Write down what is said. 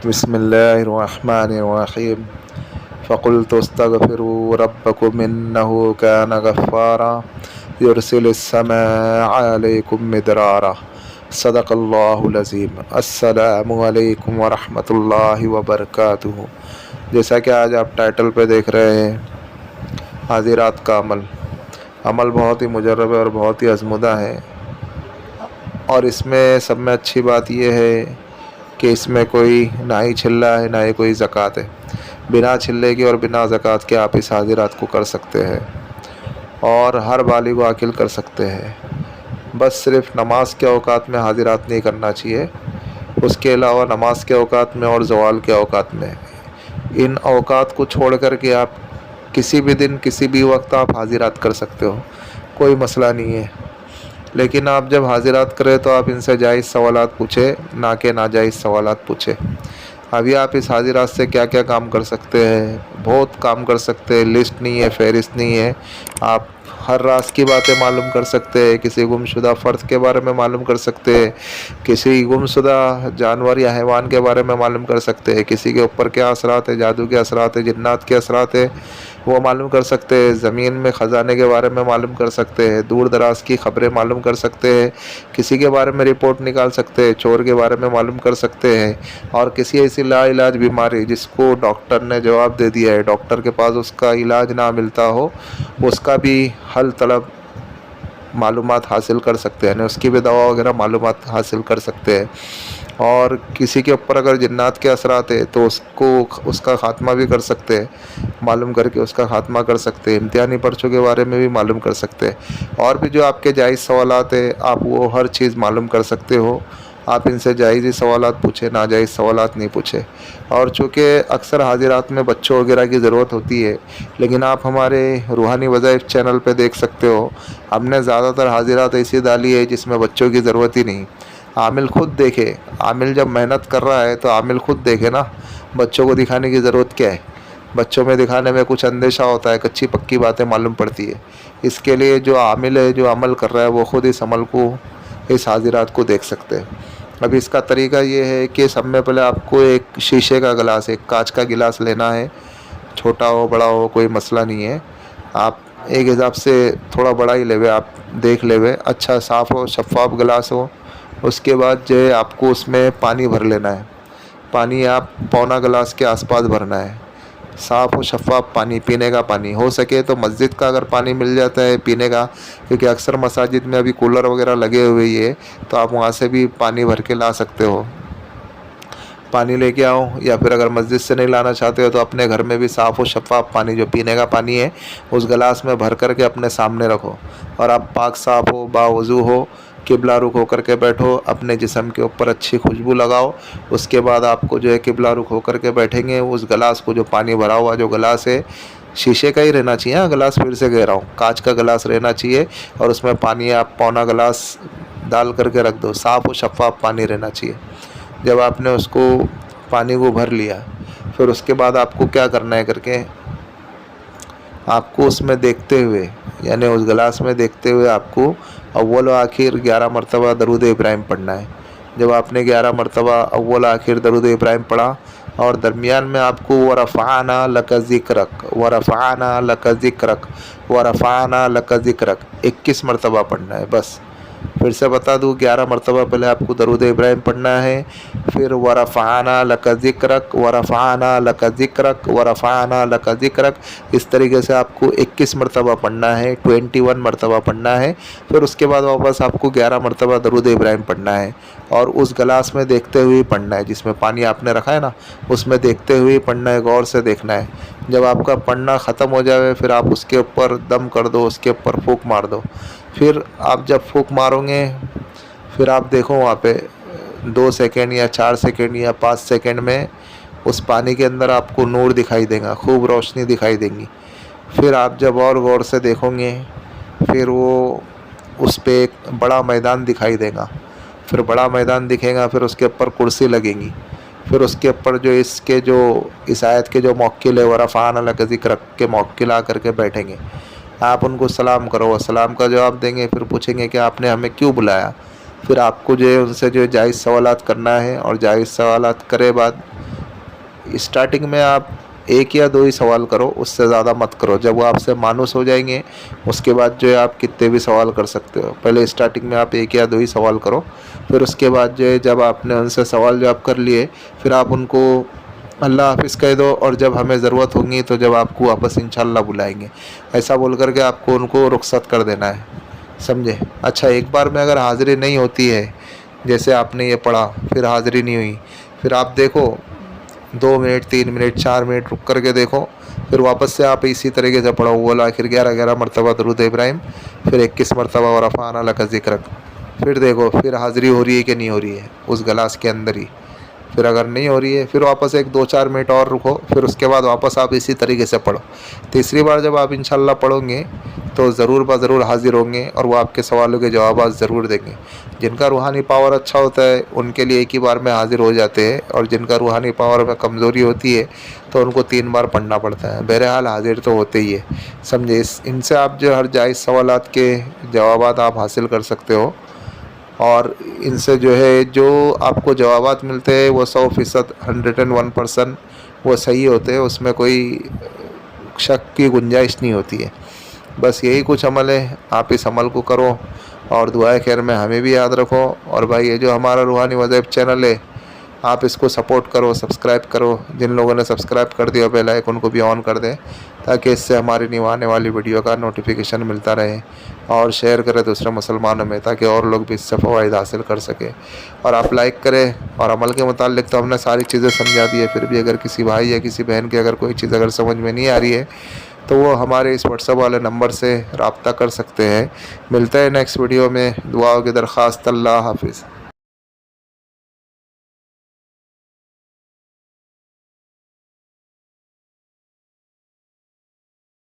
بسم الله الرحمن الرحيم فقلت استغفروا ربكم إنه كان غفارا يرسل السماء عليكم مدرارا صدق اللہ العظیم۔ السلام علیکم ورحمۃ اللہ وبرکاتہ۔ جیسا کہ آج آپ ٹائٹل پہ دیکھ رہے ہیں حاضرات کا عمل بہت ہی مجرب ہے اور بہت ہی آزمودہ ہے، اور اس میں سب میں اچھی بات یہ ہے کہ اس میں کوئی نہ ہی چلہ ہے نہ ہی کوئی زکوٰۃ ہے۔ بنا چلے کی اور بنا زکوٰۃ کے آپ اس حاضرات کو کر سکتے ہیں، اور ہر بالغ و عاقل کر سکتے ہیں۔ بس صرف نماز کے اوقات میں حاضرات نہیں کرنا چاہیے، اس کے علاوہ نماز کے اوقات میں اور زوال کے اوقات میں، ان اوقات کو چھوڑ کر کے آپ کسی بھی دن کسی بھی وقت آپ حاضرات کر سکتے ہو، کوئی مسئلہ نہیں ہے۔ لیکن آپ جب حاضرات کریں تو آپ ان سے جائز سوالات پوچھیں، نہ کہ ناجائز سوالات پوچھیں۔ ابھی آپ اس حاضرات سے کیا کیا کام کر سکتے ہیں؟ بہت کام کر سکتے ہیں، لسٹ نہیں ہے، فہرست نہیں ہے۔ آپ ہر راز کی باتیں معلوم کر سکتے ہیں، کسی گمشدہ فرد کے بارے میں معلوم کر سکتے ہیں، کسی گمشدہ جانور یا حیوان کے بارے میں معلوم کر سکتے ہیں، کسی کے اوپر کیا اثرات ہیں، جادو کے اثرات ہیں، جنات کے اثرات ہیں، وہ معلوم کر سکتے ہیں، زمین میں خزانے کے بارے میں معلوم کر سکتے ہیں، دور دراز کی خبریں معلوم کر سکتے ہیں، کسی کے بارے میں رپورٹ نکال سکتے ہیں، چور کے بارے میں معلوم کر سکتے ہیں، اور کسی ایسی لا علاج بیماری جس کو ڈاکٹر نے جواب دے دیا ہے، ڈاکٹر کے پاس اس کا علاج نہ ملتا ہو، اس کا بھی حل طلب معلومات حاصل کر سکتے ہیں، یعنی اس کی بھی دوا وغیرہ معلومات حاصل کر سکتے ہیں۔ اور کسی کے اوپر اگر جنات کے اثرات ہیں تو اس کا خاتمہ بھی کر سکتے ہیں، معلوم کر کے اس کا خاتمہ کر سکتے ہیں، امتحانی پرچوں کے بارے میں بھی معلوم کر سکتے ہیں، اور بھی جو آپ کے جائز سوالات ہیں آپ وہ ہر چیز معلوم کر سکتے ہو۔ آپ ان سے جائز ہی سوالات پوچھیں، ناجائز سوالات نہیں پوچھیں۔ اور چونکہ اکثر حاضرات میں بچوں وغیرہ کی ضرورت ہوتی ہے، لیکن آپ ہمارے روحانی وظائف چینل پہ دیکھ سکتے ہو، ہم نے زیادہ تر حاضرات ایسی ڈالی ہے جس میں بچوں کی ضرورت ہی نہیں۔ عامل خود دیکھے، عامل جب محنت کر رہا ہے تو عامل خود دیکھے نا، بچوں کو دکھانے کی ضرورت کیا ہے؟ بچوں میں دکھانے میں کچھ اندیشہ ہوتا ہے، کچی پکی باتیں معلوم پڑتی ہے۔ اس کے لیے جو عامل ہے، جو عمل کر رہا ہے، وہ خود اس عمل کو، اس حاضرات کو دیکھ سکتے ہیں۔ اب اس کا طریقہ یہ ہے کہ سب میں پہلے آپ کو ایک شیشے کا گلاس، ایک کانچ کا گلاس لینا ہے، چھوٹا ہو بڑا ہو کوئی مسئلہ نہیں ہے، آپ ایک حساب سے تھوڑا بڑا ہی لے، آپ دیکھ لے، اچھا صاف ہو، شفاف گلاس ہو۔ اس کے بعد جو ہے آپ کو اس میں پانی بھر لینا ہے، پانی آپ پونا گلاس کے آس پاس بھرنا ہے، صاف و شفاف پانی، پینے کا پانی۔ ہو سکے تو مسجد کا اگر پانی مل جاتا ہے پینے کا، کیونکہ اکثر مساجد میں ابھی کولر وغیرہ لگے ہوئے ہی ہے، تو آپ وہاں سے بھی پانی بھر کے لا سکتے ہو، پانی لے کے آؤ۔ یا پھر اگر مسجد سے نہیں لانا چاہتے ہو تو اپنے گھر میں بھی صاف و شفاف پانی، جو پینے کا پانی ہے، اس گلاس میں بھر کر کے اپنے سامنے رکھو، اور آپ پاک صاف ہو، باوضو ہو، قبلہ رخ ہو کر کے بیٹھو، اپنے جسم کے اوپر اچھی خوشبو لگاؤ۔ اس کے بعد آپ کو جو ہے قبلہ رخ ہو کر کے بیٹھیں گے، اس گلاس کو، جو پانی بھرا ہوا جو گلاس ہے، شیشے کا ہی رہنا چاہیے، گلاس پھر سے کہہ رہا ہوں، کانچ کا گلاس رہنا چاہیے، اور اس میں پانی آپ پونا گلاس ڈال کر کے رکھ دو، صاف و شفاف پانی رہنا چاہیے۔ جب آپ نے اس کو پانی کو بھر لیا، پھر اس کے بعد آپ کو کیا کرنا ہے کر کے، آپ کو اس میں دیکھتے ہوئے، یعنی اس گلاس میں دیکھتے ہوئے آپ کو اول و آخر 11 مرتبہ درود ابراہیم پڑھنا ہے۔ جب آپ نے 11 مرتبہ اول و آخر درود ابراہیم پڑھا، اور درمیان میں آپ کو وَرَفَعْنَا لَكَ ذِكْرَكَ وَرَفَعْنَا لَكَ ذِكْرَكَ وَرَفَعْنَا لَكَ ذِكْرَكَ 21 مرتبہ پڑھنا ہے بس۔ پھر سے بتا دوں، 11 مرتبہ پہلے آپ کو درود ابراہیم پڑھنا ہے، پھر وَرَفَعْنَا لَكَ ذِكْرَكَ وَرَفَعْنَا لَكَ ذِكْرَكَ وَرَفَعْنَا لَكَ ذِكْرَكَ، اس طریقے سے آپ کو 21 مرتبہ پڑھنا ہے، 21 مرتبہ پڑھنا ہے۔ پھر اس کے بعد واپس آپ کو 11 مرتبہ درود ابراہیم پڑھنا ہے، اور اس گلاس میں دیکھتے ہوئے پڑھنا ہے، جس میں پانی آپ نے رکھا ہے نا، اس میں دیکھتے ہوئے پڑھنا ہے، غور سے دیکھنا ہے۔ جب آپ کا پڑھنا ختم ہو جائے، پھر آپ اس کے اوپر دم کر دو، اس کے اوپر پھونک مار دو۔ پھر آپ جب پھونک مارو گے، پھر آپ دیکھو وہاں پہ 2 سیکنڈ یا 4 سیکنڈ یا 5 سیکنڈ میں اس پانی کے اندر آپ کو نور دکھائی دے گا، خوب روشنی دکھائی دیں گی۔ پھر آپ جب اور غور سے دیکھو گے، پھر وہ اس پہ ایک بڑا میدان دکھائی دے گا، پھر بڑا میدان دکھے گا، پھر اس کے اوپر کرسی لگیں گی، پھر اس کے اوپر جو اس آیت کے جو موکل ہے، وَرَفَعْنَا لَكَ ذِكْرَكَ کے موکل آ کر کے بیٹھیں گے۔ آپ ان کو سلام کرو، سلام کا جواب دیں گے، پھر پوچھیں گے کہ آپ نے ہمیں کیوں بلایا۔ پھر آپ کو جو ہے ان سے جو ہے جائز سوالات کرنا ہے، اور جائز سوالات کرے بعد اسٹارٹنگ میں آپ 1 یا 2 ہی سوال کرو، اس سے زیادہ مت کرو. جب وہ آپ سے مانوس ہو جائیں گے اس کے بعد جو ہے آپ کتنے بھی سوال کر سکتے ہو. پہلے اسٹارٹنگ میں آپ 1 یا 2 ہی سوال کرو، پھر اس کے بعد جو ہے جب آپ نے ان سے سوال جواب کر لیے پھر آپ ان کو اللہ حافظ کہہ دو، اور جب ہمیں ضرورت ہوگی تو جب آپ کو واپس انشاءاللہ بلائیں گے، ایسا بول کر کے آپ کو ان کو رخصت کر دینا ہے. سمجھے؟ اچھا، ایک بار میں اگر حاضری نہیں ہوتی ہے، جیسے آپ نے یہ پڑھا پھر حاضری نہیں ہوئی، پھر آپ دیکھو 2 منٹ 3 منٹ 4 منٹ رک کر کے دیکھو، پھر واپس سے آپ اسی طریقے سے پڑھو وہ آخر 11 مرتبہ درود ابراہیم، پھر 21 مرتبہ ورفعنا لک ذکرک. پھر دیکھو پھر حاضری ہو رہی ہے کہ نہیں ہو رہی ہے اس گلاس کے اندر ہی. پھر اگر نہیں ہو رہی ہے پھر واپس 1 2 4 منٹ اور رکو، پھر اس کے بعد واپس آپ اسی طریقے سے پڑھو. تیسری بار جب آپ انشاءاللہ پڑھو گے تو ضرور ضرور حاضر ہوں گے اور وہ آپ کے سوالوں کے جوابات ضرور دیں گے. جن کا روحانی پاور اچھا ہوتا ہے ان کے لیے 1 ہی بار میں حاضر ہو جاتے ہیں، اور جن کا روحانی پاور میں کمزوری ہوتی ہے تو ان کو 3 بار پڑھنا پڑتا ہے. بہرحال حاضر تو ہوتے ہی ہے. سمجھے؟ ان سے آپ جو ہر جائز سوالات کے جوابات آپ حاصل کر سکتے ہو، اور ان سے جو ہے جو آپ کو جوابات ملتے ہیں وہ 100% 101% وہ صحیح ہوتے ہیں، اس میں کوئی شک کی گنجائش نہیں ہوتی ہے. بس یہی کچھ عمل ہے، آپ اس عمل کو کرو اور دعائے خیر میں ہمیں بھی یاد رکھو. اور بھائی یہ جو ہمارا روحانی وظائف چینل ہے آپ اس کو سپورٹ کرو، سبسکرائب کرو. جن لوگوں نے سبسکرائب کر دیا بیل آئیکن کو بھی آن کر دیں تاکہ اس سے ہماری نیو آنے والی ویڈیو کا نوٹیفیکیشن ملتا رہے، اور شیئر کریں دوسرے مسلمانوں میں تاکہ اور لوگ بھی اس سے فوائد حاصل کر سکیں. اور آپ لائک کریں. اور عمل کے متعلق تو ہم نے ساری چیزیں سمجھا دی ہے، پھر بھی اگر کسی بھائی یا کسی بہن کی اگر کوئی چیز اگر سمجھ میں نہیں آ رہی ہے تو وہ ہمارے اس واٹس ایپ والے نمبر سے رابطہ کر سکتے ہیں. ملتے ہیں نیکسٹ ویڈیو میں. دعاؤں کی درخواست. اللہ حافظ.